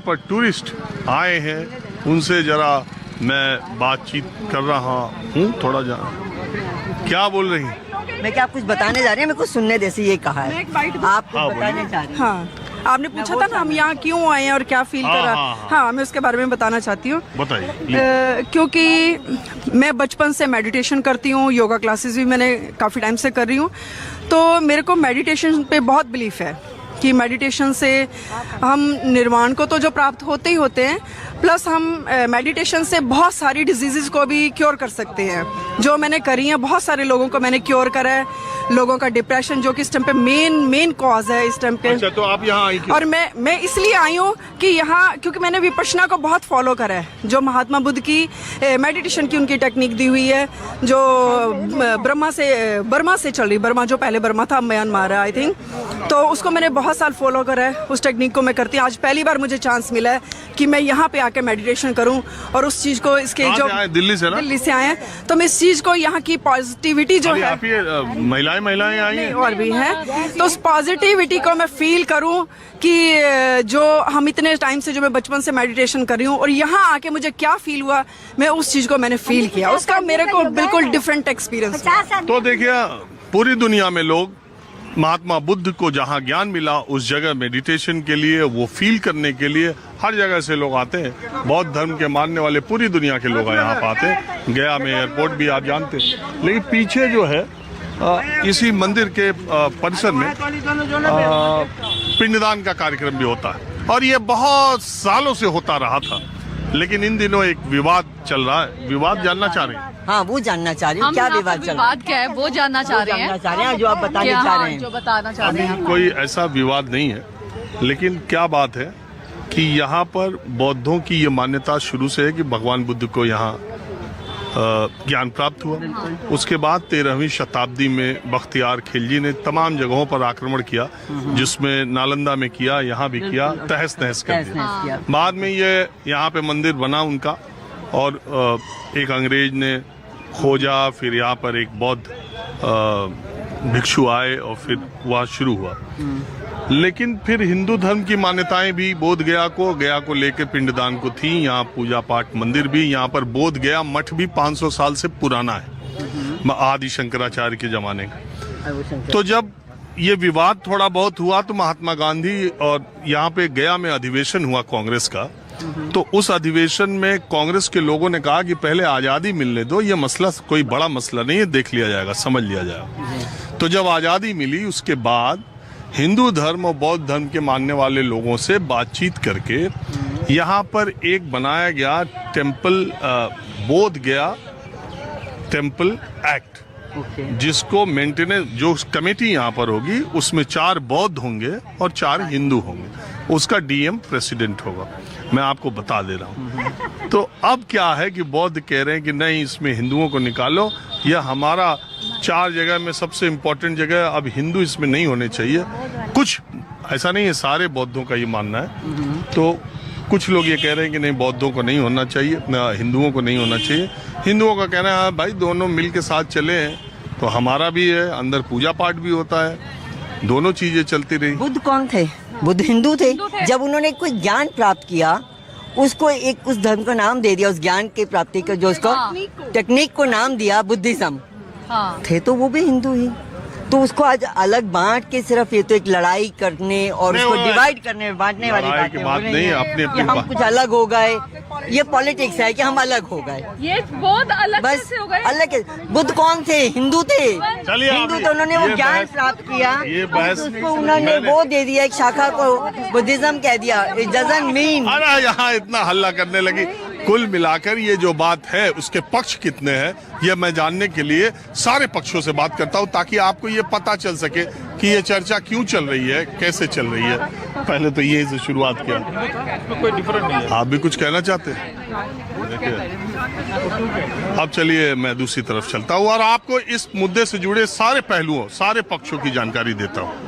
पर टूरिस्ट आए हैं, उनसे जरा मैं बातचीत कर रहा हूँ। थोड़ा क्या बोल रही हैं? मैं क्या कुछ बताने जा रही हूँ, मैं कुछ सुनने जैसे ये कहा है। आप कुछ बताने जा रही हैं? हाँ, आपने पूछा था ना हम यहाँ क्यों आए हैं और क्या फील करा। हाँ, मैं उसके बारे में बताना चाहती हूँ। बताइए। क्योंकि मैं बचपन से मेडिटेशन करती हूँ, योगा क्लासेस भी मैंने काफ़ी टाइम से कर रही हूँ, तो मेरे को मेडिटेशन पे बहुत बिलीफ है कि मेडिटेशन से हम निर्वाण को तो जो प्राप्त होते ही होते हैं, प्लस हम मेडिटेशन से बहुत सारी डिजीज़ को भी क्योर कर सकते हैं। जो मैंने करी हैं, बहुत सारे लोगों को मैंने क्योर करा है। लोगों का डिप्रेशन जो कि इस टाइम पे मेन कॉज है इस टाइम पे। अच्छा, तो आप यहाँ आई क्यों? और मैं इसलिए आई हूँ कि यहाँ, क्योंकि मैंने विपश्यना को बहुत फॉलो करा है, जो महात्मा बुद्ध की मेडिटेशन की उनकी टेक्निक दी हुई है, जो बर्मा से चल रही, बर्मा जो पहले बर्मा था, म्यांमार आई थिंक, तो उसको मैंने बहुत साल फॉलो करा है। उस टेक्निक को मैं करती हूँ। आज पहली बार मुझे चांस मिला है कि मैं यहाँ पे आके मेडिटेशन करूँ और उस चीज़ को, इसके जो दिल्ली से आए हैं, तो मैं इस चीज़ को, यहाँ की पॉजिटिविटी जो है, महिलाएं आई हैं और भी हैं, तो उस पॉजिटिविटी को मैं फील करूं कि जो हम इतने टाइम से, जो मैं बचपन से मेडिटेशन कर रही हूं और यहाँ आके मुझे क्या फील हुआ, मैं उस चीज को मैंने फील किया। उसका मेरे को बिल्कुल डिफरेंट एक्सपीरियंस। तो देखिए, पूरी दुनिया में लोग महात्मा बुद्ध को जहाँ ज्ञान मिला उस जगह मेडिटेशन के लिए, वो फील करने के लिए हर जगह से लोग आते हैं। बौद्ध धर्म के मानने वाले पूरी दुनिया के लोग यहाँ पर आते हैं। गया में एयरपोर्ट भी आप जानते हैं। लेकिन पीछे जो है इसी मंदिर के परिसर में पिंडदान का कार्यक्रम भी होता है और ये बहुत सालों से होता रहा था। लेकिन इन दिनों एक विवाद चल रहा है। विवाद जानना चाह रहे हैं? हाँ, वो जानना चाह रही हूँ, क्या विवाद चल रहा है? क्या है वो जानना चाह रहे हैं, जो आप बताने चाह रहे हैं। जो बताना चाह रहे हैं। कोई ऐसा विवाद नहीं है, लेकिन क्या बात है कि यहाँ पर बौद्धों की ये मान्यता शुरू से है कि भगवान बुद्ध को यहाँ ज्ञान प्राप्त हुआ। उसके बाद 13वीं शताब्दी में बख्तियार खिलजी ने तमाम जगहों पर आक्रमण किया, जिसमें नालंदा में किया, यहाँ भी किया, तहस नहस कर दिया। बाद में ये यहाँ पे मंदिर बना उनका, और एक अंग्रेज ने खोजा, फिर यहाँ पर एक बौद्ध भिक्षु आए और फिर वह शुरू हुआ। लेकिन फिर हिंदू धर्म की मान्यताएं भी बोध गया को लेकर पिंडदान को थी। यहाँ पूजा पाठ मंदिर भी, यहाँ पर बोध गया मठ भी 500 साल से पुराना है, आदि शंकराचार्य के जमाने का। तो जब ये विवाद थोड़ा बहुत हुआ तो महात्मा गांधी, और यहाँ पे गया में अधिवेशन हुआ कांग्रेस का, तो उस अधिवेशन में कांग्रेस के लोगों ने कहा कि पहले आजादी मिलने दो, ये मसला कोई बड़ा मसला नहीं है, देख लिया जाएगा, समझ लिया जाएगा। तो जब आजादी मिली उसके बाद हिंदू धर्म और बौद्ध धर्म के मानने वाले लोगों से बातचीत करके यहाँ पर एक बनाया गया टेम्पल, बोध गया टेम्पल एक्ट, जिसको मेंटेनेंस, जो कमेटी यहाँ पर होगी उसमें 4 बौद्ध होंगे और 4 हिंदू होंगे। उसका डीएम प्रेसिडेंट होगा। मैं आपको बता दे रहा हूँ। तो अब क्या है कि बौद्ध कह रहे हैं कि नहीं, इसमें हिंदुओं को निकालो, यह हमारा 4 जगह में सबसे इम्पोर्टेंट जगह, अब हिंदू इसमें नहीं होने चाहिए। कुछ ऐसा नहीं है, सारे बौद्धों का ये मानना है। तो कुछ लोग ये कह रहे हैं कि नहीं, बौद्धों को नहीं होना चाहिए, हिंदुओं को नहीं होना चाहिए। हिंदुओं का कहना है भाई दोनों मिल के साथ चले हैं, तो हमारा भी है, अंदर पूजा पाठ भी होता है, दोनों चीजें चलती रही। बुद्ध कौन थे? बुद्ध हिंदू थे। जब उन्होंने कोई ज्ञान प्राप्त किया, उसको एक उस धर्म का नाम दे दिया, उस ज्ञान की प्राप्ति का जो उसको टेक्निक को नाम दिया बुद्धिज्म। थे तो वो भी हिंदू ही, तो उसको आज अलग बांट के सिर्फ ये तो एक लड़ाई करने और उसको डिवाइड करने, बांटने वाली बात नहीं। अपने हम कुछ अलग हो गए, ये पॉलिटिक्स है कि हम अलग हो गए, ये बहुत अलग बस हो गए। अलग। बुद्ध कौन थे? हिंदू थे। हिंदू तो उन्होंने वो ज्ञान प्राप्त किया, उसको उन्होंने वो दे दिया, एक शाखा को बुद्धिज्म कह दिया। It doesn't mean. अरे यहाँ इतना हल्ला करने लगी। कुल मिलाकर ये जो बात है उसके पक्ष कितने हैं ये मैं जानने के लिए सारे पक्षों से बात करता हूँ, ताकि आपको ये पता चल सके कि ये चर्चा क्यों चल रही है, कैसे चल रही है। पहले तो ये से शुरुआत किया। कोई डिफरेंट नहीं है। आप भी कुछ कहना चाहते हैं? अब चलिए मैं दूसरी तरफ चलता हूँ और आपको इस मुद्दे से जुड़े सारे पहलुओं, सारे पक्षों की जानकारी देता हूँ।